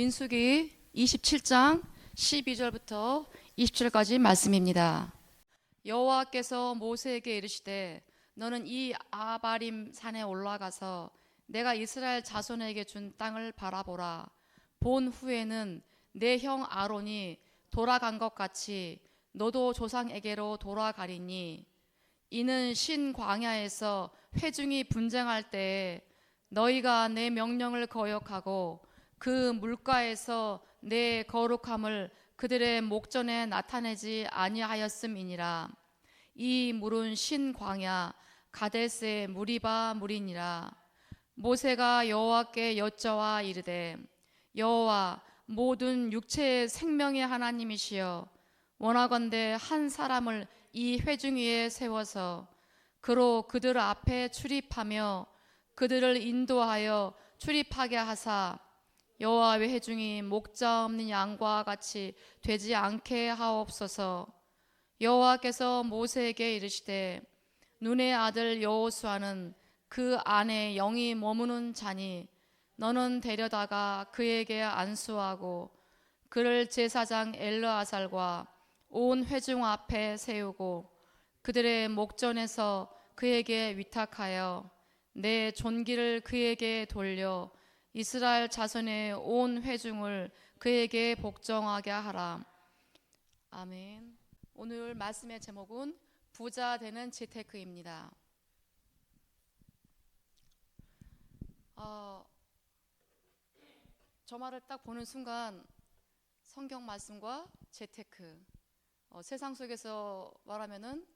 민수기 27장 12절부터 20절까지 말씀입니다. 여호와께서 모세에게 이르시되 너는 이 아바림 산에 올라가서 내가 이스라엘 자손에게 준 땅을 바라보라. 본 후에는 내 형 아론이 돌아간 것 같이 너도 조상에게로 돌아가리니 이는 신 광야에서 회중이 분쟁할 때에 너희가 내 명령을 거역하고 그 물가에서 내 거룩함을 그들의 목전에 나타내지 아니하였음이니라. 이 물은 신 광야 가데스의 무리바 물이니라. 모세가 여호와께 여짜와 이르되 여호와 모든 육체의 생명의 하나님이시여 원하건대 한 사람을 이 회중 위에 세워서 그로 그들 앞에 출입하며 그들을 인도하여 출입하게 하사 여호와의 회중이 목자 없는 양과 같이 되지 않게 하옵소서. 여호와께서 모세에게 이르시되 눈의 아들 여호수아는 그 안에 영이 머무는 자니 너는 데려다가 그에게 안수하고 그를 제사장 엘르아살과 온 회중 앞에 세우고 그들의 목전에서 그에게 위탁하여 내 존귀를 그에게 돌려 이스라엘 자손의 온 회중을 그에게 복종하게 하라. 아멘. 오늘 말씀의 제목은 부자 되는 재테크입니다. 저 말을 딱 보는 순간 성경 말씀과 재테크, 세상 속에서 말하면은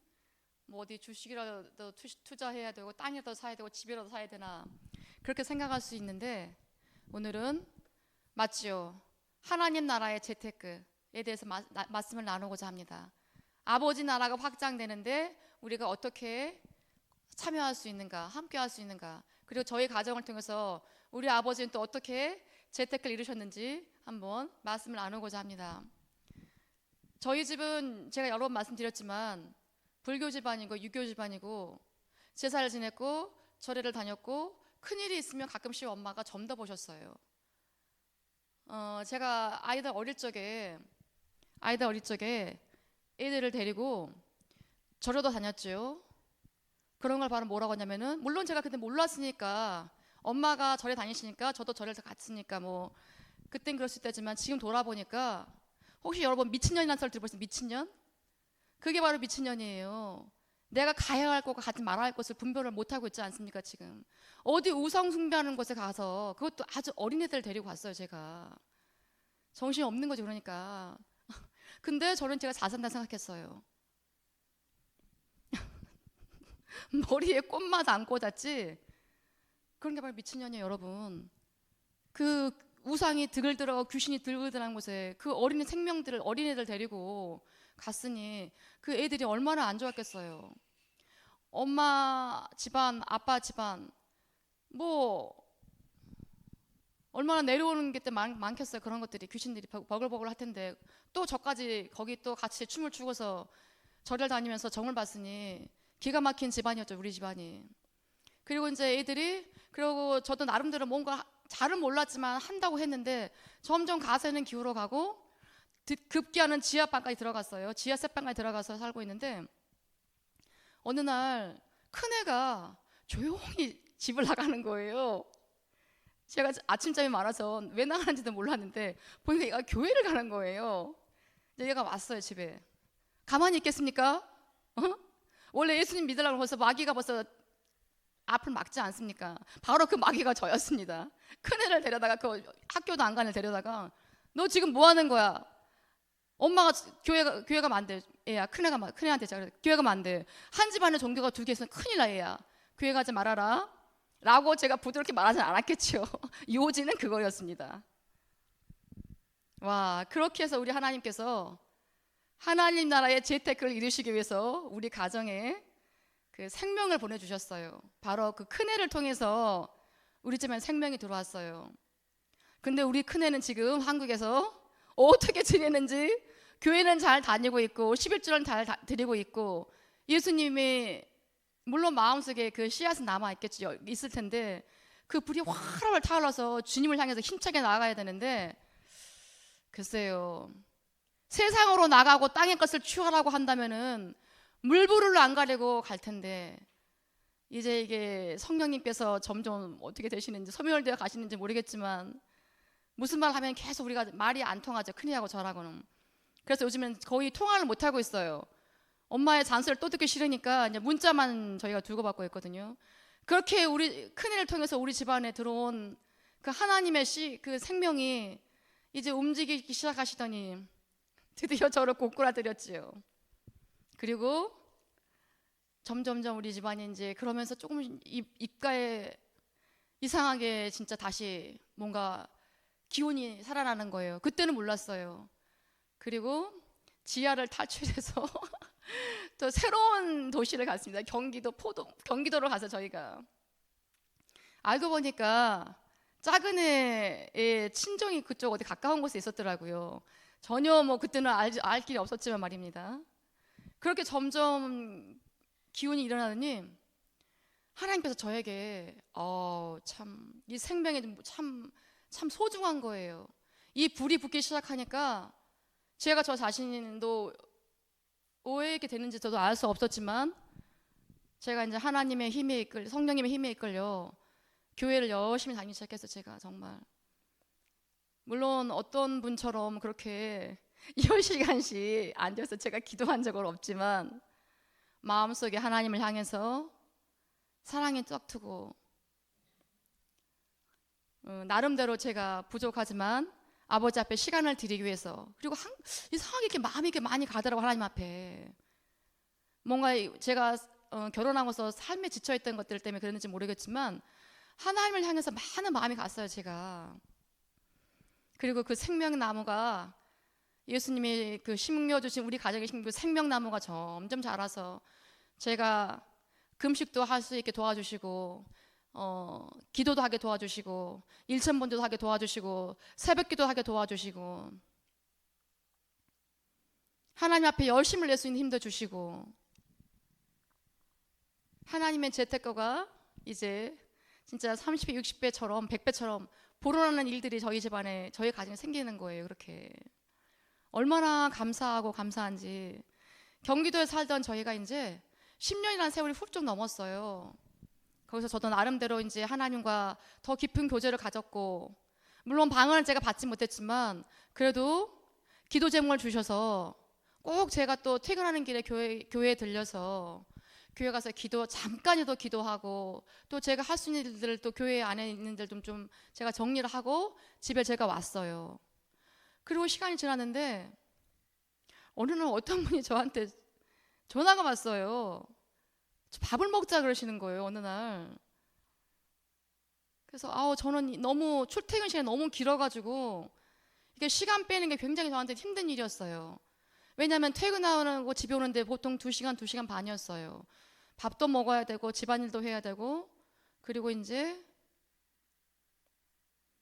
뭐 어디 주식이라도 투자해야 되고 땅이라도 사야 되고 집이라도 사야 되나 그렇게 생각할 수 있는데 오늘은 맞지요. 하나님 나라의 재테크에 대해서 말씀을 나누고자 합니다. 아버지 나라가 확장되는데 우리가 어떻게 참여할 수 있는가, 함께 할 수 있는가, 그리고 저희 가정을 통해서 우리 아버지는 또 어떻게 재테크를 이루셨는지 한번 말씀을 나누고자 합니다. 저희 집은 제가 여러 번 말씀드렸지만 불교 집안이고 유교 집안이고 제사를 지냈고 절에를 다녔고 큰일이 있으면 가끔씩 엄마가 점도 보셨어요. 제가 아이들 어릴 적에 애들을 데리고 절에도 다녔죠. 그런 걸 바로 뭐라고 하냐면은 물론 제가 그때 몰랐으니까 엄마가 절에 다니시니까 저도 절에 갔으니까 뭐 그땐 그랬을 때지만 지금 돌아보니까 혹시 여러분 미친년이라는 소리 들어보셨어요? 미친년? 그게 바로 미친년이에요. 내가 가야 할 곳과 가지 말아야 할 곳을 분별을 못하고 있지 않습니까? 지금 어디 우상 숭배하는 곳에 가서 그것도 아주 어린애들 데리고 갔어요. 제가 정신이 없는 거죠. 그러니까 근데 저는 제가 잘 산다 생각했어요. 머리에 꽃마다 안 꽂았지. 그런 게 바로 미친년이에요. 여러분 그 우상이 드글들어 귀신이 들글들한 곳에 그 어린애들 데리고 갔으니 그 애들이 얼마나 안 좋았겠어요. 엄마 집안, 아빠 집안 뭐 얼마나 내려오는 게 많겠어요. 그런 것들이 귀신들이 버글버글 할 텐데 또 저까지 거기 또 같이 춤을 추고서 절을 다니면서 정을 봤으니 기가 막힌 집안이었죠. 우리 집안이. 그리고 이제 애들이 그리고 저도 나름대로 뭔가 잘은 몰랐지만 한다고 했는데 점점 가세는 기울어 가고 급기야는 지하방까지 들어갔어요. 지하 셋방까지 들어가서 살고 있는데 어느 날 큰애가 조용히 집을 나가는 거예요. 제가 아침잠이 많아서 왜 나가는지도 몰랐는데 보니까 얘가 교회를 가는 거예요. 얘가 왔어요. 집에. 가만히 있겠습니까? 원래 예수님 믿으려고 벌써 마귀가 벌써 앞을 막지 않습니까? 바로 그 마귀가 저였습니다. 큰애를 데려다가 그 학교도 안 가는 애를 데려다가 너 지금 뭐 하는 거야? 엄마가 교회 가면 안 돼. 얘야 큰애한테 제가 교회 가면 안 돼. 한 집안에 종교가 두 개 있으면 큰일 나. 얘야 교회 가지 말아라 라고 제가 부드럽게 말하진 않았겠죠. 요지는 그거였습니다. 와, 그렇게 해서 우리 하나님께서 하나님 나라의 재테크를 이루시기 위해서 우리 가정에 그 생명을 보내주셨어요. 바로 그 큰애를 통해서 우리 집에 생명이 들어왔어요. 근데 우리 큰애는 지금 한국에서 어떻게 지내는지 교회는 잘 다니고 있고 11조는 잘 드리고 있고 예수님이 물론 마음속에 그 씨앗은 남아있겠죠. 있을 텐데 그 불이 활활 타올라서 주님을 향해서 힘차게 나아가야 되는데 글쎄요. 세상으로 나가고 땅의 것을 취하라고 한다면은 물불을 안 가리고 갈 텐데, 이제 이게 성령님께서 점점 어떻게 되시는지 소멸되어 가시는지 모르겠지만 무슨 말 하면 계속 우리가 말이 안 통하죠. 큰이하고 저라고는. 그래서 요즘엔 거의 통화를 못 하고 있어요. 엄마의 잔소리를 또 듣기 싫으니까 이제 문자만 저희가 주고받고 있거든요. 그렇게 우리 큰이를 통해서 우리 집안에 들어온 그 하나님의 그 생명이 이제 움직이기 시작하시더니 드디어 저를 꼬꾸라뜨렸지요. 그리고 점점점 우리 집안이 이제 그러면서 조금 입가에 이상하게 진짜 다시 뭔가 기운이 살아나는 거예요. 그때는 몰랐어요. 그리고 지하를 탈출해서 또 새로운 도시를 갔습니다. 경기도로 가서 저희가 알고 보니까 작은 애의 친정이 그쪽 어디 가까운 곳에 있었더라고요. 전혀 뭐 그때는 알 길이 없었지만 말입니다. 그렇게 점점 기운이 일어나더니 하나님께서 저에게 참 이 생명이 참 소중한 거예요. 이 불이 붙기 시작하니까 제가 저 자신도 오해게 되는지 저도 알 수 없었지만 제가 이제 하나님의 힘에 성령님의 힘에 이끌려 교회를 열심히 다니기 시작해서 제가 정말 물론 어떤 분처럼 그렇게 10시간씩 앉아서 제가 기도한 적은 없지만 마음속에 하나님을 향해서 사랑이 쫙트고 나름대로 제가 부족하지만 아버지 앞에 시간을 드리기 위해서 그리고 이상하게 이렇게 마음이 이렇게 많이 가더라고 하나님 앞에 뭔가 제가 결혼하고서 삶에 지쳐있던 것들 때문에 그랬는지 모르겠지만 하나님을 향해서 많은 마음이 갔어요 제가. 그리고 그 생명나무가 예수님이 그 심겨주신 우리 가정에 심겨 생명나무가 점점 자라서 제가 금식도 할 수 있게 도와주시고 기도도 하게 도와주시고 일천번도 하게 도와주시고 새벽기도 하게 도와주시고 하나님 앞에 열심을 낼 수 있는 힘도 주시고 하나님의 재택거가 이제 진짜 30배, 60배처럼 100배처럼 불어나는 일들이 저희 집안에 저희 가정에 생기는 거예요. 그렇게 얼마나 감사하고 감사한지. 경기도에 살던 저희가 이제 10년이라는 세월이 훌쩍 넘었어요. 거기서 저도 나름대로 이제 하나님과 더 깊은 교제를 가졌고 물론 방언을 제가 받지 못했지만 그래도 기도 제목을 주셔서 꼭 제가 또 퇴근하는 길에 교회에 들려서 교회 가서 잠깐이라도 기도하고 또 제가 할 수 있는 일들을 또 교회 안에 있는 들 좀 제가 정리를 하고 집에 제가 왔어요. 그리고 시간이 지났는데 어느 날 어떤 분이 저한테 전화가 왔어요. 밥을 먹자 그러시는 거예요. 어느 날. 그래서 저는 너무 출퇴근 시간이 너무 길어가지고 이게 시간 빼는 게 굉장히 저한테 힘든 일이었어요. 왜냐하면 퇴근하고 집에 오는데 보통 2시간, 2시간 반이었어요. 밥도 먹어야 되고 집안일도 해야 되고 그리고 이제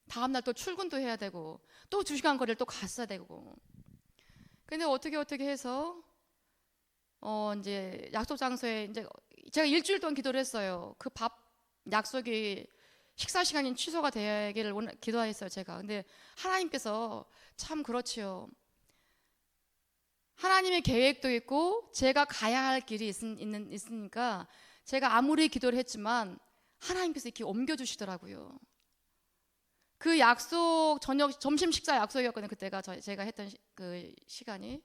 다음날 또 출근도 해야 되고 또 2시간 거리를 또 갔어야 되고 근데 어떻게 해서 이제 약속 장소에 이제 제가 일주일 동안 기도를 했어요. 그 약속이 식사 시간이 취소가 되기를 기도했어요 제가. 근데 하나님께서 참 그렇지요. 하나님의 계획도 있고 제가 가야 할 길이 있으니까 제가 아무리 기도를 했지만 하나님께서 이렇게 옮겨주시더라고요. 그 약속 점심 식사 약속이었거든요. 그때가 제가 했던 그 시간이.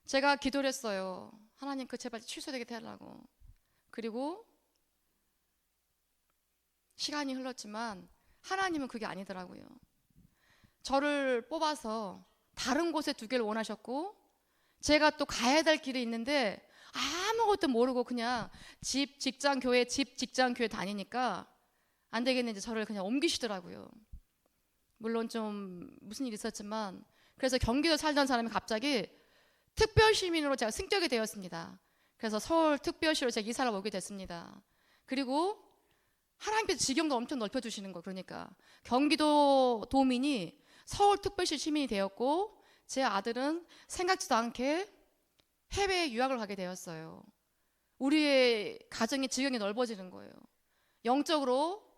제가 기도를 했어요. 하나님 그 제발 취소되게 해달라고. 그리고 시간이 흘렀지만 하나님은 그게 아니더라고요. 저를 뽑아서 다른 곳에 두기를 원하셨고 제가 또 가야 될 길이 있는데 아무것도 모르고 그냥 직장, 교회 다니니까 안 되겠는지 저를 그냥 옮기시더라고요. 물론 좀 무슨 일이 있었지만 그래서 경기도 살던 사람이 갑자기 특별시민으로 제가 승격이 되었습니다. 그래서 서울 특별시로 제가 이사를 오게 됐습니다. 그리고 하나님께서 지경도 엄청 넓혀주시는 거. 그러니까 경기도 도민이 서울 특별시 시민이 되었고 제 아들은 생각지도 않게 해외에 유학을 가게 되었어요. 우리의 가정의 지경이 넓어지는 거예요. 영적으로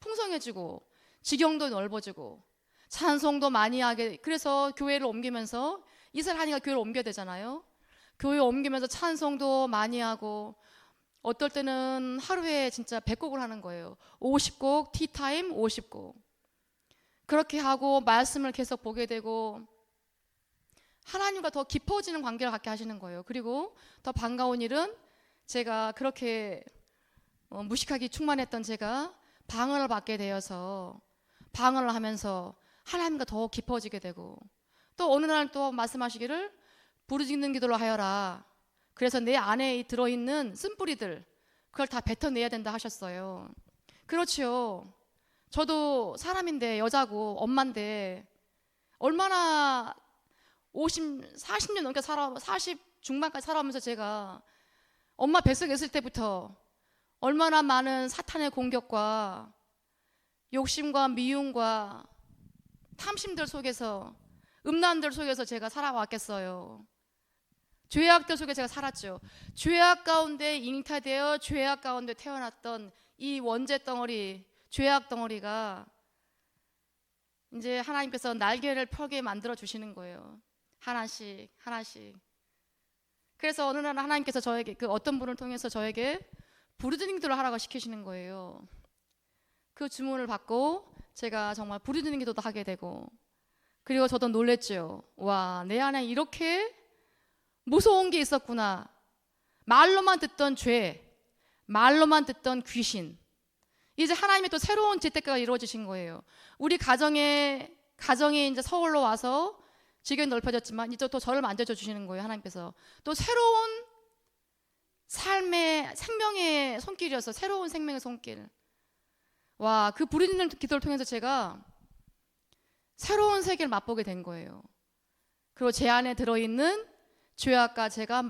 풍성해지고 지경도 넓어지고 찬송도 많이 하게. 그래서 교회를 옮기면서 이사를 하니까 교회를 옮겨야 되잖아요. 교회 옮기면서 찬송도 많이 하고, 어떨 때는 하루에 진짜 100곡을 하는 거예요. 50곡, 티타임 50곡. 그렇게 하고 말씀을 계속 보게 되고 하나님과 더 깊어지는 관계를 갖게 하시는 거예요. 그리고 더 반가운 일은 제가 그렇게 무식하게 충만했던 제가 방언을 받게 되어서 방언을 하면서 하나님과 더 깊어지게 되고, 또 어느 날 또 말씀하시기를 부르짖는 기도를 하여라. 그래서 내 안에 들어있는 쓴뿌리들 그걸 다 뱉어내야 된다 하셨어요. 그렇지요. 저도 사람인데, 여자고 엄마인데 얼마나 40년 넘게 40 중반까지 살아오면서 제가 엄마 뱃속에 있을 때부터 얼마나 많은 사탄의 공격과 욕심과 미움과 탐심들 속에서, 음란들 속에서 제가 살아왔겠어요. 죄악들 속에 제가 살았죠. 죄악 가운데 잉타되어 죄악 가운데 태어났던 이 원죄 덩어리, 죄악 덩어리가 이제 하나님께서 날개를 펴게 만들어 주시는 거예요. 하나씩 하나씩. 그래서 어느 날 하나님께서 저에게, 그 어떤 분을 통해서 저에게 부르짖는 기도를 하라고 시키시는 거예요. 그 주문을 받고 제가 정말 부르짖는 기도도 하게 되고, 그리고 저도 놀랬죠. 와, 내 안에 이렇게 무서운 게 있었구나. 말로만 듣던 죄, 말로만 듣던 귀신, 이제 하나님의 또 새로운 재테크가 이루어지신 거예요. 우리 가정이 이제 서울로 와서 지경이 넓어졌지만 이제 또 저를 만져줘 주시는 거예요. 하나님께서 또 새로운 삶의 생명의 손길이어서 새로운 생명의 손길. 와, 그 부르짖는 기도를 통해서 제가 새로운 세계를 맛보게 된 거예요. 그리고 제 안에 들어있는 죄악과 제가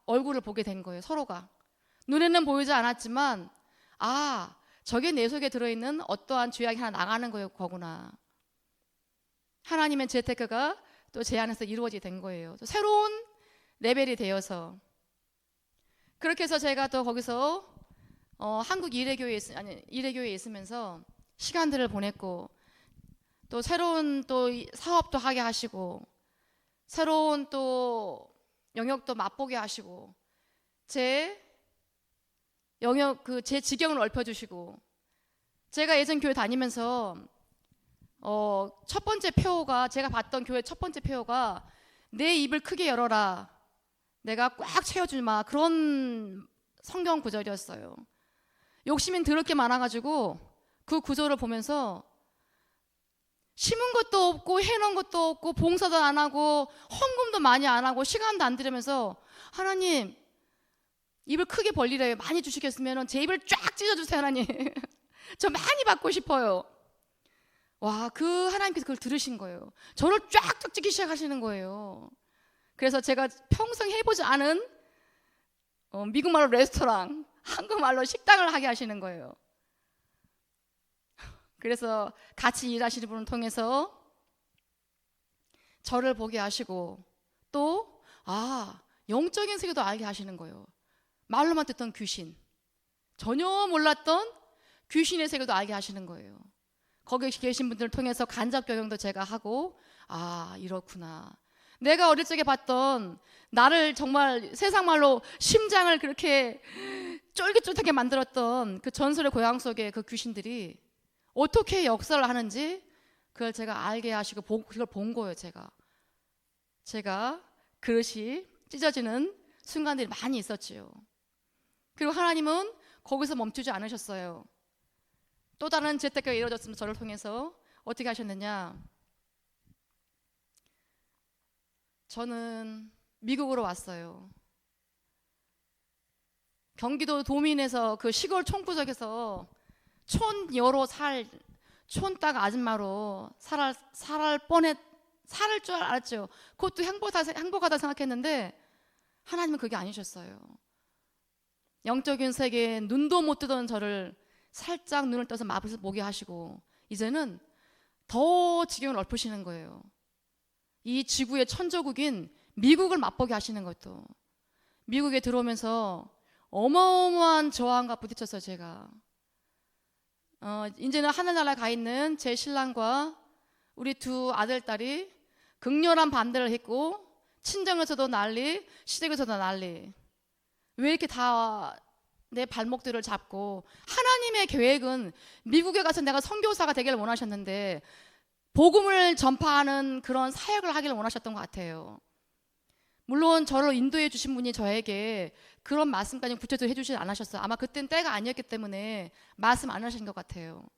얼굴을 보게 된 거예요. 서로가 눈에는 보이지 않았지만, 아, 저게 내 속에 들어있는 어떠한 죄악이 하나 나가는 거구나. 하나님의 재테크가 또 제 안에서 이루어지게 된 거예요. 또 새로운 레벨이 되어서. 그렇게 해서 제가 또 거기서 한국 이레교회에 있으면서 시간들을 보냈고, 또 새로운 또 사업도 하게 하시고, 새로운 또 영역도 맛보게 하시고, 제 지경을 넓혀주시고, 제가 예전 교회 다니면서 첫 번째 표어가, 제가 봤던 교회 첫 번째 표어가 내 입을 크게 열어라, 내가 꽉 채워주마, 그런 성경 구절이었어요. 욕심이 더럽게 많아가지고 그 구절을 보면서 심은 것도 없고 해놓은 것도 없고 봉사도 안 하고 헌금도 많이 안 하고 시간도 안 들이면서, 하나님 입을 크게 벌리래요. 많이 주시겠으면 제 입을 쫙 찢어주세요 하나님. 저 많이 받고 싶어요. 와, 그 하나님께서 그걸 들으신 거예요. 저를 쫙쫙 찢기 시작하시는 거예요. 그래서 제가 평생 해보지 않은 미국말로 레스토랑, 한국말로 식당을 하게 하시는 거예요. 그래서 같이 일하시는 분을 통해서 저를 보게 하시고, 또 영적인 세계도 알게 하시는 거예요. 말로만 듣던 귀신, 전혀 몰랐던 귀신의 세계도 알게 하시는 거예요. 거기 계신 분들을 통해서 간접 경영도 제가 하고, 이렇구나. 내가 어릴 적에 봤던, 나를 정말 세상 말로 심장을 그렇게 쫄깃쫄깃하게 만들었던 그 전설의 고향 속의 그 귀신들이 어떻게 역사를 하는지 그걸 제가 알게 하시고, 그걸 본 거예요. 제가 그릇이 찢어지는 순간들이 많이 있었지요. 그리고 하나님은 거기서 멈추지 않으셨어요. 또 다른 재테크가 이루어졌습니다. 저를 통해서 어떻게 하셨느냐, 저는 미국으로 왔어요. 경기도 도민에서 그 시골 촌구석에서 촌딱 아줌마로 살을 줄 알았죠. 그것도 행복하다 생각했는데 하나님은 그게 아니셨어요. 영적인 세계에 눈도 못 뜨던 저를 살짝 눈을 떠서 맛을 보게 하시고, 이제는 더 지경을 넓히시는 거예요. 이 지구의 천조국인 미국을 맛보게 하시는 것도. 미국에 들어오면서 어마어마한 저항과 부딪혔어요. 제가 이제는 하늘나라 가 있는 제 신랑과 우리 두 아들, 딸이 극렬한 반대를 했고 친정에서도 난리, 시댁에서도 난리. 왜 이렇게 다 내 발목들을 잡고, 하나님의 계획은 미국에 가서 내가 선교사가 되기를 원하셨는데 복음을 전파하는 그런 사역을 하기를 원하셨던 것 같아요. 물론 저를 인도해 주신 분이 저에게 그런 말씀까지 구체적으로 해주지 않으셨어요. 아마 그땐 때가 아니었기 때문에 말씀 안 하신 것 같아요.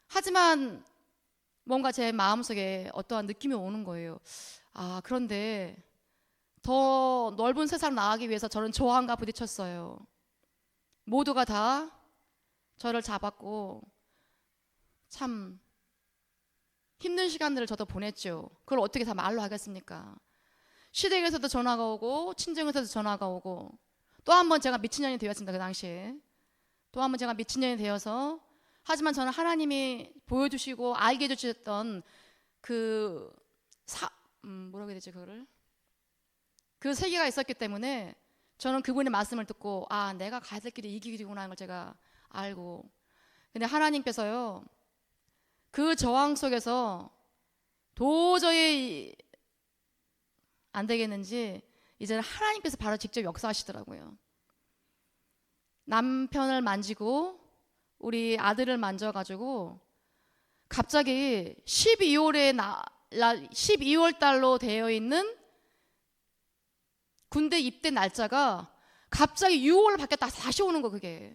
하지만 뭔가 제 마음속에 어떠한 느낌이 오는 거예요. 아, 그런데 더 넓은 세상 나가기 위해서 저는 저항과 부딪혔어요. 모두가 다 저를 잡았고 참 힘든 시간들을 저도 보냈죠. 그걸 어떻게 다 말로 하겠습니까? 시댁에서도 전화가 오고 친정에서도 전화가 오고, 또 한 번 제가 미친년이 되었습니다. 그 당시에 또 한 번 제가 미친년이 되어서, 하지만 저는 하나님이 보여주시고 알게 해주셨던 뭐라고 해야 되지, 그거를, 그 세계가 있었기 때문에 저는 그분의 말씀을 듣고, 아, 내가 가야 될 길이 이 길이구나 하는 걸 제가 알고. 근데 하나님께서요, 그 저항 속에서 도저히 안 되겠는지 이제는 하나님께서 바로 직접 역사하시더라고요. 남편을 만지고 우리 아들을 만져가지고 갑자기 12월 달로 되어 있는 군대 입대 날짜가 갑자기 6월로 바뀌었다 다시 오는 거. 그게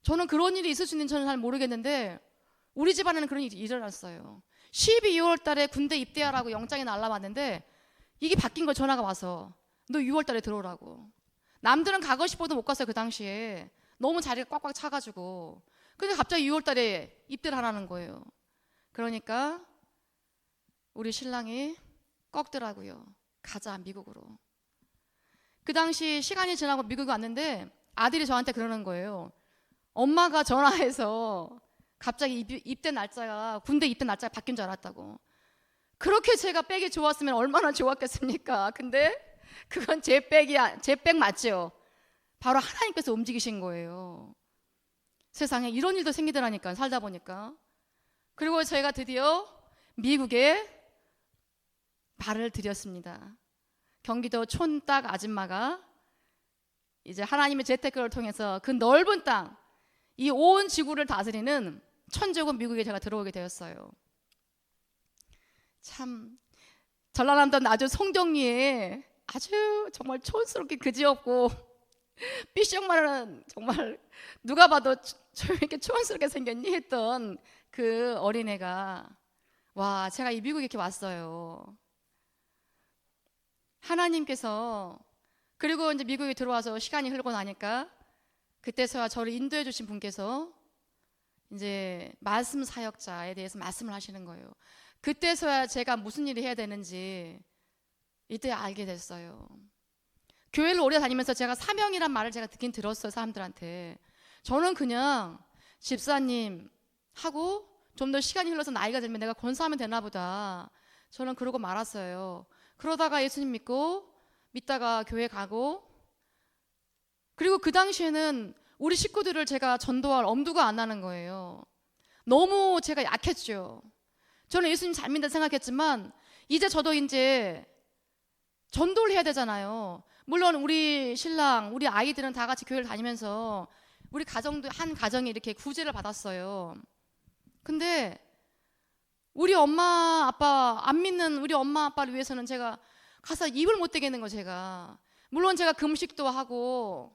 저는 그런 일이 있을 수 있는지 저는 잘 모르겠는데 우리 집안에는 그런 일이 일어났어요. 12월 달에 군대 입대하라고 영장이 날라왔는데 이게 바뀐 거, 전화가 와서 너 6월 달에 들어오라고. 남들은 가고 싶어도 못 갔어요. 그 당시에 너무 자리가 꽉꽉 차가지고. 근데 갑자기 6월 달에 입대를 하라는 거예요. 그러니까 우리 신랑이 꺾더라고요. 가자, 미국으로. 그 당시 시간이 지나고 미국에 왔는데 아들이 저한테 그러는 거예요. 엄마가 전화해서 갑자기 입대 날짜가, 군대 입대 날짜가 바뀐 줄 알았다고. 그렇게 제가 백이 좋았으면 얼마나 좋았겠습니까? 근데 그건 제 백 맞죠? 바로 하나님께서 움직이신 거예요. 세상에 이런 일도 생기더라니까, 살다 보니까. 그리고 저희가 드디어 미국에 발을 들였습니다. 경기도 촌딱 아줌마가 이제 하나님의 재테크를 통해서 그 넓은 땅, 이 온 지구를 다스리는 천재국 미국에 제가 들어오게 되었어요. 참 전라남도 아주 송정리에 아주 정말 촌스럽게 그지없고 삐쩍마른, 정말 누가 봐도 저 이렇게 촌스럽게 생겼니 했던 그 어린애가, 와, 제가 이 미국에 이렇게 왔어요. 하나님께서, 그리고 이제 미국에 들어와서 시간이 흐르고 나니까 그때서야 저를 인도해 주신 분께서 이제 말씀 사역자에 대해서 말씀을 하시는 거예요. 그때서야 제가 무슨 일을 해야 되는지 이때 알게 됐어요. 교회를 오래 다니면서 제가 사명이란 말을 제가 듣긴 들었어요, 사람들한테. 저는 그냥 집사님 하고 좀 더 시간이 흘러서 나이가 들면 내가 권사하면 되나 보다, 저는 그러고 말았어요. 그러다가 예수님 믿다가 교회 가고, 그리고 그 당시에는 우리 식구들을 제가 전도할 엄두가 안 나는 거예요. 너무 제가 약했죠. 저는 예수님 잘 믿는다 생각했지만 이제 저도 이제 전도를 해야 되잖아요. 물론 우리 신랑, 우리 아이들은 다 같이 교회를 다니면서 우리 가정도, 한 가정이 이렇게 구제를 받았어요. 근데 우리 엄마 아빠, 안 믿는 우리 엄마 아빠를 위해서는 제가 가서 입을 못 대겠는 거. 제가 물론 제가 금식도 하고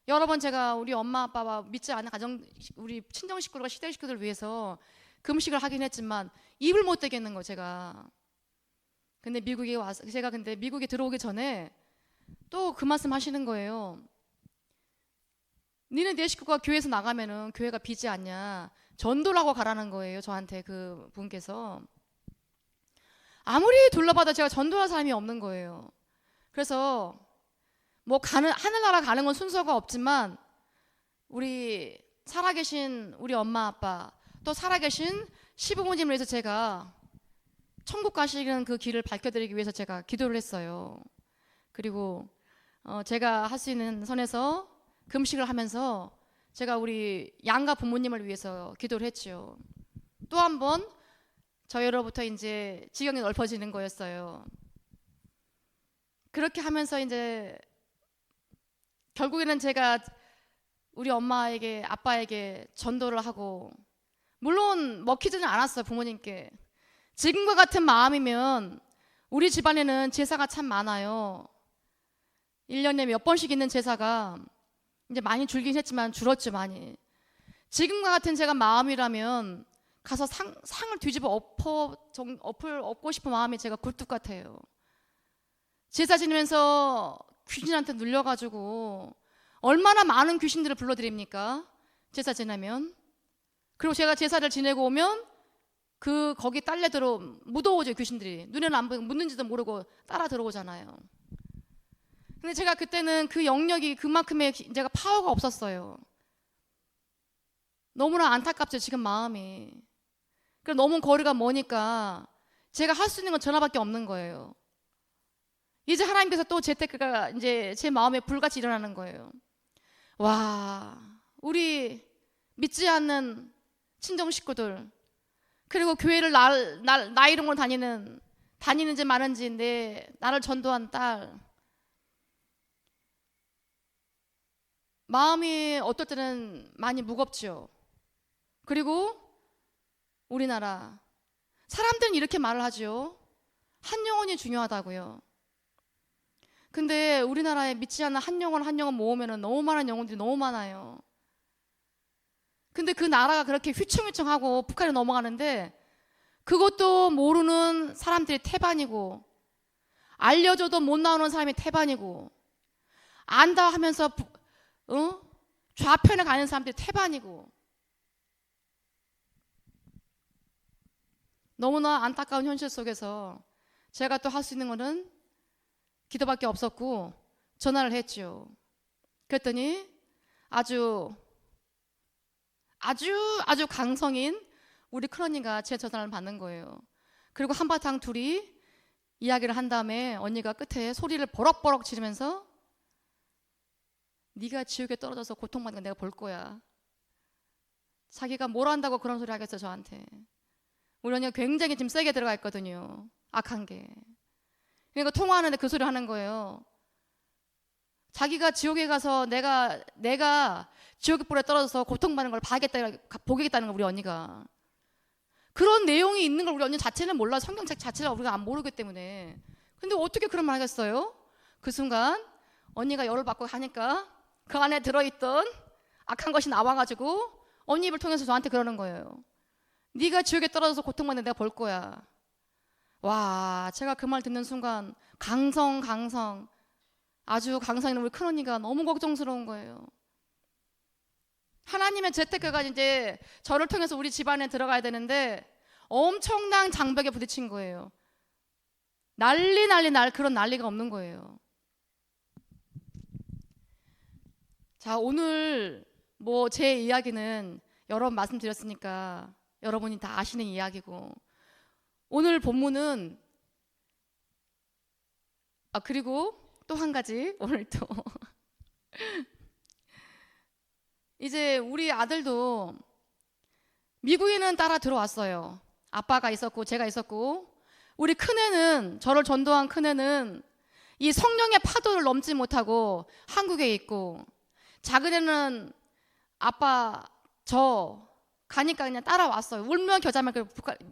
여러 번 제가 우리 엄마 아빠와 믿지 않는 가정, 우리 친정 식구들과 시댁 식구들을 위해서 금식을 하긴 했지만 입을 못 대겠는 거, 제가. 근데 미국에 와서, 제가 근데 미국에 들어오기 전에 또 그 말씀 하시는 거예요. 니네 내 식구가 교회에서 나가면은 교회가 비지 않냐, 전도를 하고 가라는 거예요, 저한테 그 분께서. 아무리 둘러봐도 제가 전도할 사람이 없는 거예요. 그래서 뭐 하늘나라 가는 건 순서가 없지만 우리 살아계신 우리 엄마 아빠, 또 살아계신 시부모님을 위해서 제가 천국 가시는 그 길을 밝혀드리기 위해서 제가 기도를 했어요. 그리고 제가 할 수 있는 선에서 금식을 하면서 제가 우리 양가 부모님을 위해서 기도를 했죠. 또 한 번 저희로부터 이제 지경이 넓어지는 거였어요. 그렇게 하면서 이제 결국에는 제가 우리 엄마에게, 아빠에게 전도를 하고, 물론 먹히지는 않았어요, 부모님께. 지금과 같은 마음이면 우리 집안에는 제사가 참 많아요. 1년에 몇 번씩 있는 제사가 이제 많이 줄긴 했지만 줄었죠, 많이. 지금과 같은 제가 마음이라면 가서 상을 뒤집어 엎고 싶은 마음이 제가 굴뚝 같아요. 제사 지내면서 귀신한테 눌려가지고 얼마나 많은 귀신들을 불러드립니까? 제사 지내면. 그리고 제가 제사를 지내고 오면 거기 딸려들어 묻어오죠, 귀신들이. 눈에는 안 보이고 묻는지도 모르고 따라 들어오잖아요. 근데 제가 그때는 그 영역이 그만큼의 제가 파워가 없었어요. 너무나 안타깝죠, 지금 마음이. 그래서 너무 거리가 머니까 제가 할 수 있는 건 전화밖에 없는 거예요. 이제 하나님께서 또 재테크가 이제 제 마음에 불같이 일어나는 거예요. 와, 우리 믿지 않는 친정 식구들, 그리고 교회를 나 이름으로 다니는지 마는지 나를 전도한 딸, 마음이 어떨 때는 많이 무겁죠. 그리고 우리나라 사람들은 이렇게 말을 하죠. 한 영혼이 중요하다고요. 근데 우리나라에 믿지 않는 한 영혼 모으면 너무 많은 영혼들이 너무 많아요. 근데 그 나라가 그렇게 휘청휘청하고 북한에 넘어가는데 그것도 모르는 사람들이 태반이고, 알려줘도 못 나오는 사람이 태반이고, 안다 하면서 좌편에 가는 사람들이 태반이고, 너무나 안타까운 현실 속에서 제가 또 할 수 있는 거는 기도밖에 없었고 전화를 했죠. 그랬더니 아주 강성인 우리 큰언니가 제 전화를 받는 거예요. 그리고 한바탕 둘이 이야기를 한 다음에 언니가 끝에 소리를 버럭버럭 지르면서 네가 지옥에 떨어져서 고통받는 거 내가 볼 거야. 자기가 뭘 한다고 그런 소리 하겠어, 저한테. 우리 언니가 굉장히 지금 세게 들어가 있거든요. 악한 게. 그러니까 통화하는데 그 소리 하는 거예요. 자기가 지옥에 가서 내가 지옥의 불에 떨어져서 고통받는 걸 보겠다는 걸 우리 언니가. 그런 내용이 있는 걸 우리 언니 자체는 몰라. 성경책 자체를 우리가 안 모르기 때문에. 근데 어떻게 그런 말 하겠어요? 그 순간 언니가 열을 받고 하니까 그 안에 들어있던 악한 것이 나와가지고 언니 입을 통해서 저한테 그러는 거예요. 네가 지옥에 떨어져서 고통받는 내가 볼 거야. 와, 제가 그 말 듣는 순간 아주 강성인 우리 큰언니가 너무 걱정스러운 거예요. 하나님의 재테크가 이제 저를 통해서 우리 집안에 들어가야 되는데 엄청난 장벽에 부딪힌 거예요. 그런 난리가 없는 거예요. 자, 오늘 제 이야기는 여러 번 말씀드렸으니까 여러분이 다 아시는 이야기고, 오늘 본문은 그리고 또 한 가지, 오늘 또 이제 우리 아들도 미국에는 따라 들어왔어요. 아빠가 있었고 제가 있었고, 우리 큰애는, 저를 전도한 큰애는 이 성령의 파도를 넘지 못하고 한국에 있고, 작은애는 아빠 저 가니까 그냥 따라왔어요. 울며 겨자며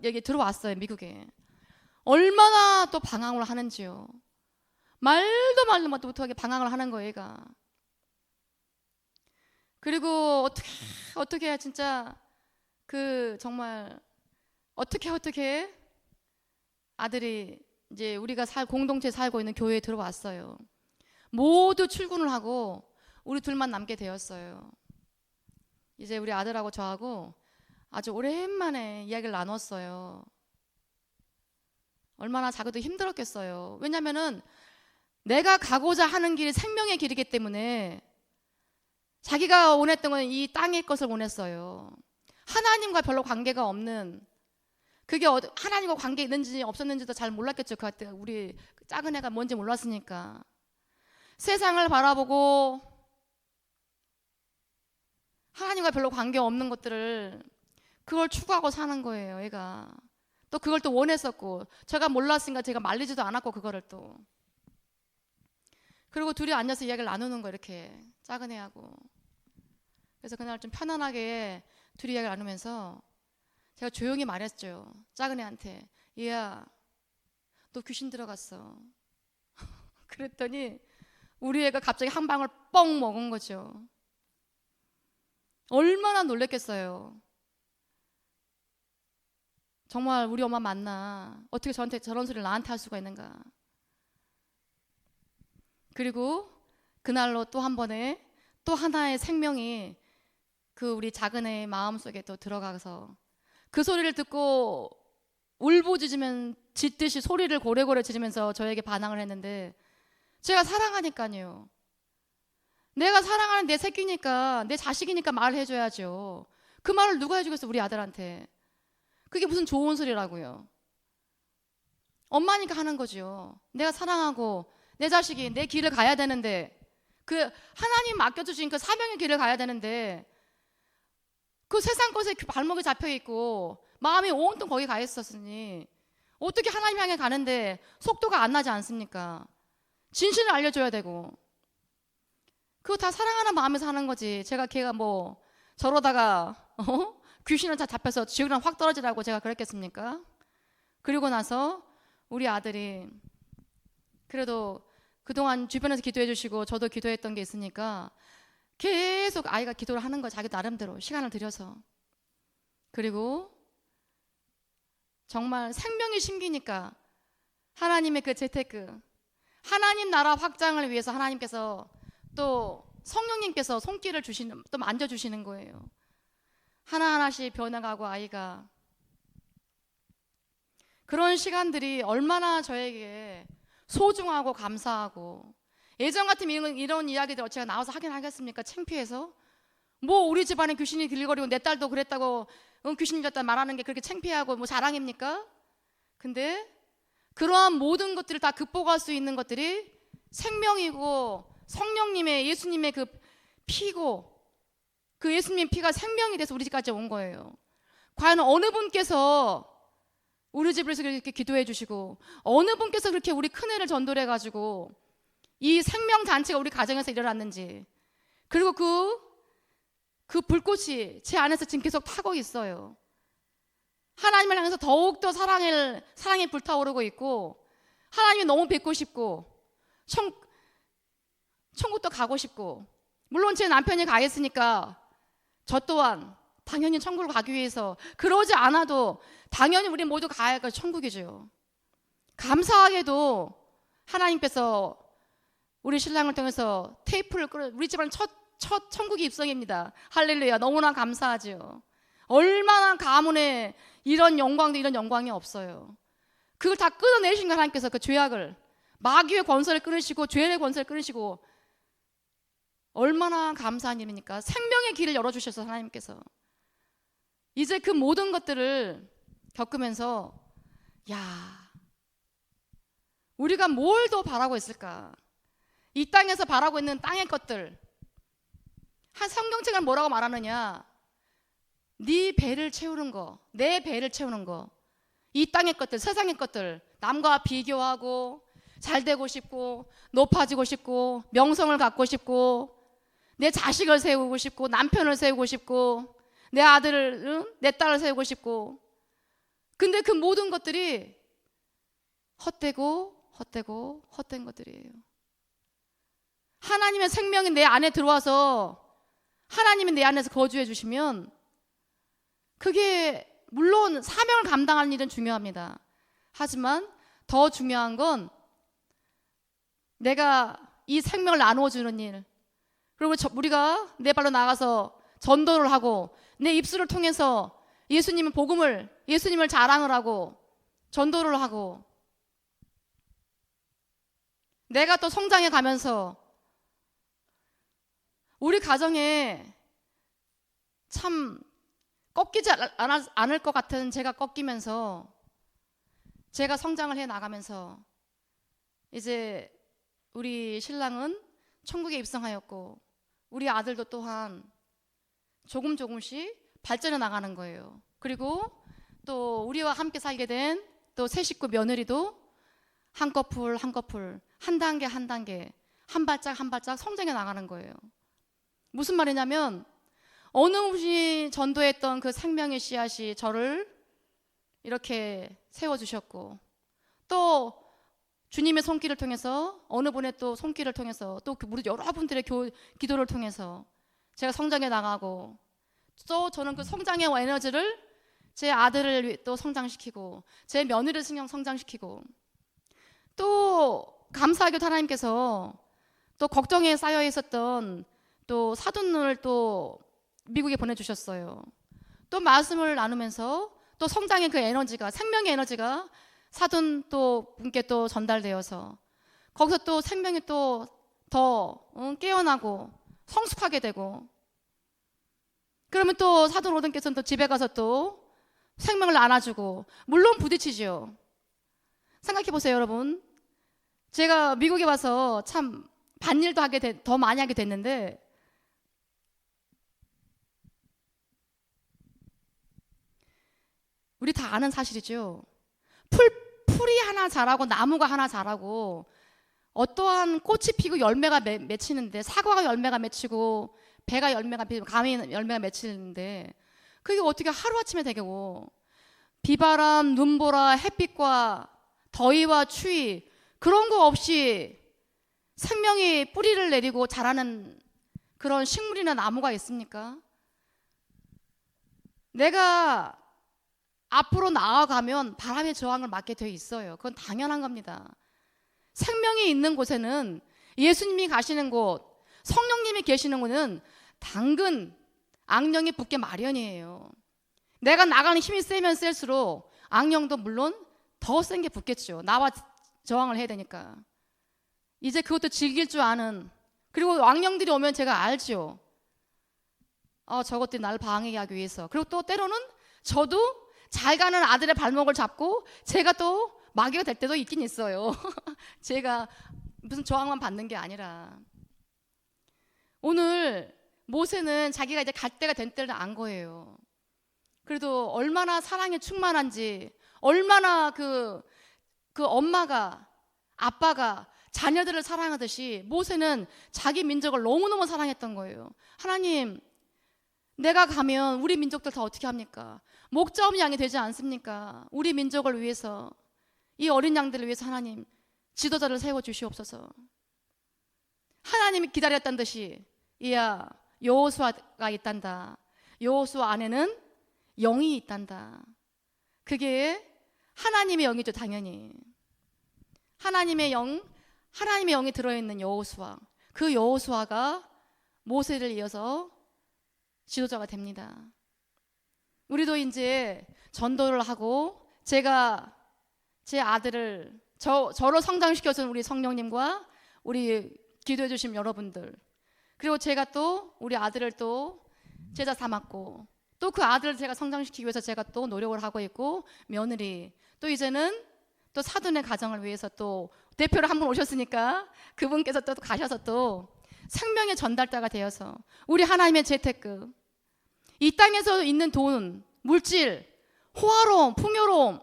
여기 들어왔어요, 미국에. 얼마나 또 방황을 하는지요. 말도 못하게 방황을 하는 거예요, 얘가. 그리고 어떻게 진짜 정말 어떻게 아들이 이제 우리가 공동체 살고 있는 교회에 들어왔어요. 모두 출근을 하고 우리 둘만 남게 되었어요. 이제 우리 아들하고 저하고 아주 오랜만에 이야기를 나눴어요. 얼마나 자기도 힘들었겠어요. 왜냐면은 내가 가고자 하는 길이 생명의 길이기 때문에 자기가 원했던 건 이 땅의 것을 원했어요. 하나님과 별로 관계가 없는, 그게 하나님과 관계 있는지 없었는지도 잘 몰랐겠죠. 그때 우리 작은 애가 뭔지 몰랐으니까. 세상을 바라보고 하나님과 별로 관계 없는 것들을 그걸 추구하고 사는 거예요, 애가. 또 그걸 또 원했었고, 제가 몰랐으니까 제가 말리지도 않았고 그거를 또. 그리고 둘이 앉아서 이야기를 나누는 거, 이렇게 작은 애하고. 그래서 그날 좀 편안하게 둘이 이야기를 나누면서 제가 조용히 말했죠. 작은 애한테. 얘야, 너 귀신 들어갔어. 그랬더니 우리 애가 갑자기 한 방울 뻥 먹은 거죠. 얼마나 놀랬겠어요. 정말 우리 엄마 맞나? 어떻게 저한테 저런 소리를 나한테 할 수가 있는가? 그리고 그날로 또 한 번에 또 하나의 생명이 그 우리 작은 애의 마음속에 또 들어가서 그 소리를 듣고 울부짖으면 짖듯이 소리를 고래고래 지르면서 저에게 반항을 했는데, 제가 사랑하니까요. 내가 사랑하는 내 새끼니까, 내 자식이니까 말을 해줘야죠. 그 말을 누가 해주겠어, 우리 아들한테. 그게 무슨 좋은 소리라고요. 엄마니까 하는 거죠. 내가 사랑하고 내 자식이 내 길을 가야 되는데, 그 하나님 맡겨주신 그 사명의 길을 가야 되는데, 그 세상 것에 발목이 잡혀있고 마음이 온통 거기 가 있었으니 어떻게 하나님 향해 가는데 속도가 안 나지 않습니까? 진실을 알려줘야 되고. 그거 다 사랑하는 마음에서 하는 거지. 제가 걔가 뭐 저러다가 귀신을 다 잡혀서 지옥이랑 확 떨어지라고 제가 그랬겠습니까? 그리고 나서 우리 아들이 그래도 그동안 주변에서 기도해 주시고 저도 기도했던 게 있으니까 계속 아이가 기도를 하는 거예요. 자기 나름대로 시간을 들여서. 그리고 정말 생명이 심기니까 하나님의 그 재테크, 하나님 나라 확장을 위해서 하나님께서 또 성령님께서 손길을 주시는, 또 만져주시는 거예요. 하나하나씩 변해가고 아이가. 그런 시간들이 얼마나 저에게 소중하고 감사하고. 예전 같으면 이런 이야기들 제가 나와서 하긴 하겠습니까? 창피해서. 뭐 우리 집안에 귀신이 들거리고 내 딸도 그랬다고 귀신이 졌다 말하는 게 그렇게 창피하고 뭐 자랑입니까? 근데 그러한 모든 것들을 다 극복할 수 있는 것들이 생명이고 성령님의, 예수님의 그 피고, 그 예수님의 피가 생명이 돼서 우리 집까지 온 거예요. 과연 어느 분께서 우리 집을 이렇게 기도해 주시고, 어느 분께서 그렇게 우리 큰애를 전도해 가지고 이 생명잔치가 우리 가정에서 일어났는지. 그리고 그 불꽃이 제 안에서 지금 계속 타고 있어요. 하나님을 향해서 더욱더 사랑이 불타오르고 있고, 하나님이 너무 뵙고 싶고, 천국도 가고 싶고, 물론 제 남편이 가 있으니까 저 또한 당연히 천국을 가기 위해서, 그러지 않아도 당연히 우리 모두 가야 할 천국이죠. 감사하게도 하나님께서 우리 신랑을 통해서 테이프를 끌어, 우리 집안 첫 천국이 입성입니다. 할렐루야. 너무나 감사하죠. 얼마나 가문에 이런 영광도 이런 영광이 없어요. 그걸 다 끊어내신 거 하나님께서, 그 죄악을, 마귀의 권세를 끊으시고 죄의 권세를 끊으시고, 얼마나 감사한 일입니까? 생명의 길을 열어주셔서 하나님께서 이제 그 모든 것들을 겪으면서, 야, 우리가 뭘 더 바라고 있을까? 이 땅에서 바라고 있는 땅의 것들, 한 성경책을 뭐라고 말하느냐? 네 배를 채우는 거, 내 배를 채우는 거, 이 땅의 것들, 세상의 것들, 남과 비교하고 잘 되고 싶고 높아지고 싶고 명성을 갖고 싶고 내 자식을 세우고 싶고 남편을 세우고 싶고 내 아들을, 내 딸을 세우고 싶고. 근데 그 모든 것들이 헛된 것들이에요. 하나님의 생명이 내 안에 들어와서 하나님이 내 안에서 거주해 주시면, 그게 물론 사명을 감당하는 일은 중요합니다. 하지만 더 중요한 건 내가 이 생명을 나누어주는 일, 그리고 우리가 내 발로 나가서 전도를 하고 내 입술을 통해서 예수님의 복음을, 예수님을 자랑을 하고 전도를 하고, 내가 또 성장해 가면서 우리 가정에 참 꺾이지 않을 것 같은 제가 꺾이면서, 제가 성장을 해 나가면서 이제 우리 신랑은 천국에 입성하였고 우리 아들도 또한 조금씩 발전해 나가는 거예요. 그리고 또 우리와 함께 살게 된 또 새 식구 며느리도 한꺼풀 한꺼풀 한 단계 한 단계 한 발짝 한 발짝 성장해 나가는 거예요. 무슨 말이냐면 어느 분이 전도했던 그 생명의 씨앗이 저를 이렇게 세워주셨고, 또 주님의 손길을 통해서 어느 분의 또 손길을 통해서 또 우리 여러분들의 기도를 통해서 제가 성장해 나가고, 또 저는 그 성장의 에너지를 제 아들을 또 성장시키고 제 며느리를 성장시키고, 또 감사하게도 하나님께서 또 걱정에 쌓여 있었던 또 사돈을 또 미국에 보내주셨어요. 또 말씀을 나누면서 또 성장의 그 에너지가, 생명의 에너지가 사돈 또 분께 또 전달되어서 거기서 또 생명이 또 더 깨어나고 성숙하게 되고, 그러면 또 사돈 오든께서는 또 집에 가서 또 생명을 안아주고, 물론 부딪히죠. 생각해 보세요, 여러분. 제가 미국에 와서 참 밭일도 더 많이 하게 됐는데, 우리 다 아는 사실이죠. 풀이 하나 자라고 나무가 하나 자라고 어떠한 꽃이 피고 열매가 맺히는데, 사과가 열매가 맺히고 배가 열매가 맺히고 감이 열매가 맺히는데, 그게 어떻게 하루아침에 되고, 비바람, 눈보라, 햇빛과 더위와 추위 그런 거 없이 생명이 뿌리를 내리고 자라는 그런 식물이나 나무가 있습니까? 내가 앞으로 나아가면 바람의 저항을 맞게 되어 있어요. 그건 당연한 겁니다. 생명이 있는 곳에는, 예수님이 가시는 곳, 성령님이 계시는 곳은 당근, 악령이 붙게 마련이에요. 내가 나가는 힘이 세면 셀수록 악령도 물론 더 센 게 붙겠죠. 나와 저항을 해야 되니까. 이제 그것도 즐길 줄 아는, 그리고 악령들이 오면 제가 알죠. 저것들이 나를 방해하기 위해서. 그리고 또 때로는 저도 잘 가는 아들의 발목을 잡고 제가 또 마귀가 될 때도 있긴 있어요. 제가 무슨 저항만 받는 게 아니라. 오늘 모세는 자기가 이제 갈 때가 된 때를 안 거예요. 그래도 얼마나 사랑에 충만한지, 얼마나 그 엄마가, 아빠가 자녀들을 사랑하듯이 모세는 자기 민족을 너무너무 사랑했던 거예요. 하나님, 내가 가면 우리 민족들 다 어떻게 합니까? 목자 없는 양이 되지 않습니까? 우리 민족을 위해서, 이 어린 양들을 위해서 하나님 지도자를 세워주시옵소서. 하나님이 기다렸다는 듯이, 이야 여호수아가 있단다. 여호수아 안에는 영이 있단다. 그게 하나님의 영이죠. 당연히 하나님의 영이 들어있는 여호수아, 그 여호수아가 모세를 이어서 지도자가 됩니다. 우리도 이제 전도를 하고, 제가 제 아들을 저로 성장시켜준 우리 성령님과 우리 기도해 주신 여러분들, 그리고 제가 또 우리 아들을 또 제자 삼았고, 또 그 아들을 제가 성장시키기 위해서 제가 또 노력을 하고 있고, 며느리, 또 이제는 또 사돈의 가정을 위해서 또 대표로 한 분 오셨으니까 그분께서 또 가셔서 또 생명의 전달자가 되어서 우리 하나님의 재테크, 이 땅에서 있는 돈, 물질, 호화로움, 풍요로움,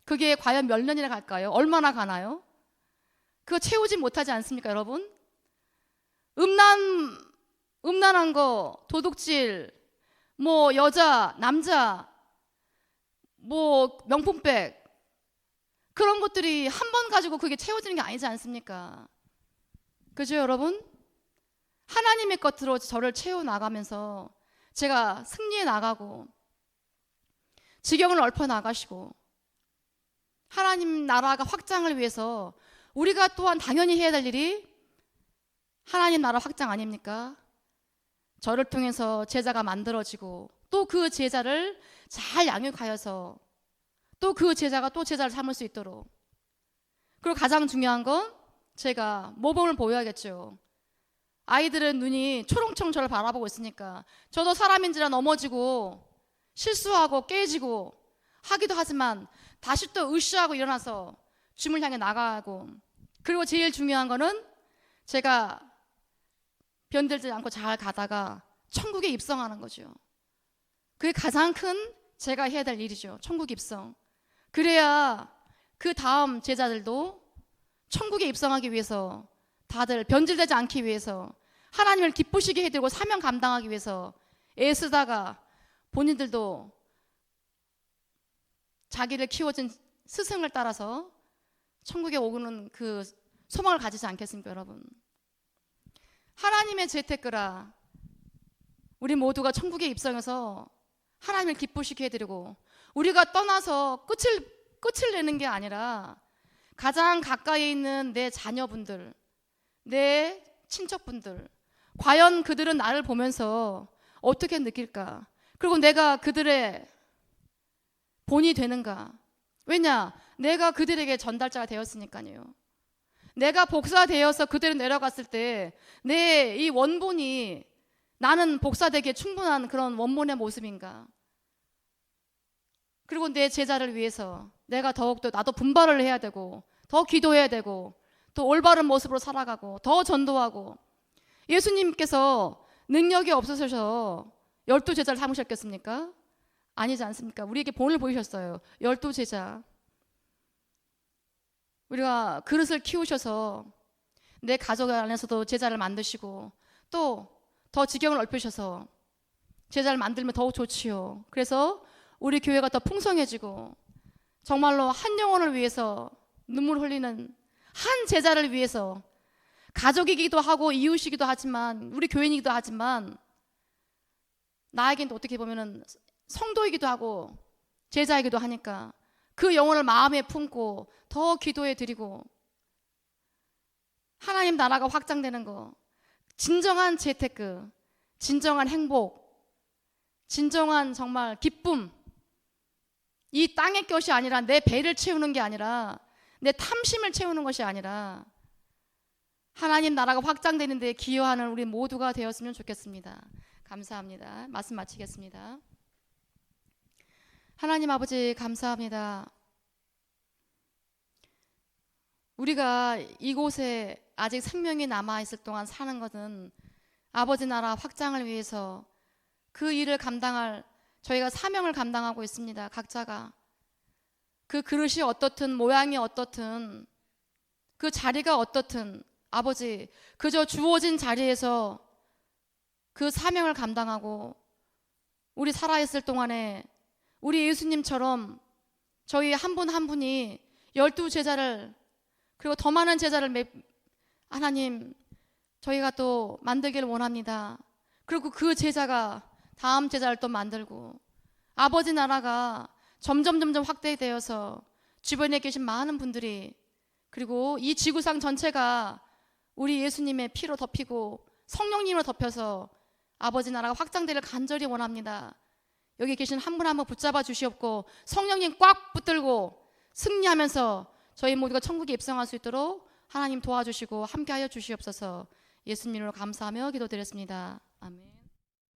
그게 과연 몇 년이나 갈까요? 얼마나 가나요? 그거 채우지 못하지 않습니까, 여러분? 음란한 거, 도둑질, 뭐 여자, 남자, 뭐 명품백, 그런 것들이 한 번 가지고 그게 채워지는 게 아니지 않습니까? 그죠, 여러분? 하나님의 것으로 저를 채워나가면서 제가 승리해 나가고, 지경을 넓혀 나가시고, 하나님 나라가 확장을 위해서 우리가 또한 당연히 해야 될 일이 하나님 나라 확장 아닙니까? 저를 통해서 제자가 만들어지고, 또 그 제자를 잘 양육하여서 또 그 제자가 또 제자를 삼을 수 있도록. 그리고 가장 중요한 건 제가 모범을 보여야겠죠. 아이들은 눈이 초롱초롱 저를 바라보고 있으니까 저도 사람인지라 넘어지고 실수하고 깨지고 하기도 하지만 다시 또 으쌰하고 일어나서 주님을 향해 나가고, 그리고 제일 중요한 거는 제가 변들지 않고 잘 가다가 천국에 입성하는 거죠. 그게 가장 큰 제가 해야 될 일이죠. 천국 입성. 그래야 그 다음 제자들도 천국에 입성하기 위해서, 다들 변질되지 않기 위해서, 하나님을 기쁘시게 해드리고 사명 감당하기 위해서 애쓰다가 본인들도 자기를 키워준 스승을 따라서 천국에 오는 그 소망을 가지지 않겠습니까, 여러분? 하나님의 재테크라 우리 모두가 천국에 입성해서 하나님을 기쁘시게 해드리고, 우리가 떠나서 끝을 내는 게 아니라 가장 가까이 있는 내 자녀분들, 내 친척분들, 과연 그들은 나를 보면서 어떻게 느낄까? 그리고 내가 그들의 본이 되는가? 왜냐? 내가 그들에게 전달자가 되었으니까요. 내가 복사되어서 그들을 내려갔을 때 내 이 원본이 나는 복사되기에 충분한 그런 원본의 모습인가? 그리고 내 제자를 위해서 내가 더욱더 나도 분발을 해야 되고, 더 기도해야 되고, 또 올바른 모습으로 살아가고, 더 전도하고. 예수님께서 능력이 없으셔서 12제자를 삼으셨겠습니까? 아니지 않습니까? 우리에게 본을 보이셨어요. 12제자. 우리가 그릇을 키우셔서 내 가족 안에서도 제자를 만드시고, 또 더 지경을 넓히셔서 제자를 만들면 더욱 좋지요. 그래서 우리 교회가 더 풍성해지고, 정말로 한 영혼을 위해서 눈물 흘리는 한 제자를 위해서, 가족이기도 하고 이웃이기도 하지만, 우리 교인이기도 하지만, 나에겐 또 어떻게 보면은 성도이기도 하고 제자이기도 하니까 그 영혼을 마음에 품고 더 기도해 드리고, 하나님 나라가 확장되는 거, 진정한 재테크, 진정한 행복, 진정한 정말 기쁨, 이 땅의 것이 아니라, 내 배를 채우는 게 아니라, 내 탐심을 채우는 것이 아니라 하나님 나라가 확장되는 데 기여하는 우리 모두가 되었으면 좋겠습니다. 감사합니다. 말씀 마치겠습니다. 하나님 아버지 감사합니다. 우리가 이곳에 아직 생명이 남아있을 동안 사는 것은 아버지 나라 확장을 위해서 그 일을 감당할, 저희가 사명을 감당하고 있습니다. 각자가. 그 그릇이 어떻든, 모양이 어떻든, 그 자리가 어떻든, 아버지 그저 주어진 자리에서 그 사명을 감당하고, 우리 살아있을 동안에 우리 예수님처럼 저희 한 분 한 분이 12제자를, 그리고 더 많은 제자를 하나님 저희가 또 만들기를 원합니다. 그리고 그 제자가 다음 제자를 또 만들고, 아버지 나라가 점점 확대되어서 주변에 계신 많은 분들이, 그리고 이 지구상 전체가 우리 예수님의 피로 덮이고 성령님으로 덮여서 아버지 나라가 확장되기를 간절히 원합니다. 여기 계신 한 분 한 분 붙잡아 주시옵고, 성령님 꽉 붙들고 승리하면서 저희 모두가 천국에 입성할 수 있도록 하나님 도와주시고 함께하여 주시옵소서. 예수님으로 감사하며 기도드렸습니다. 아멘.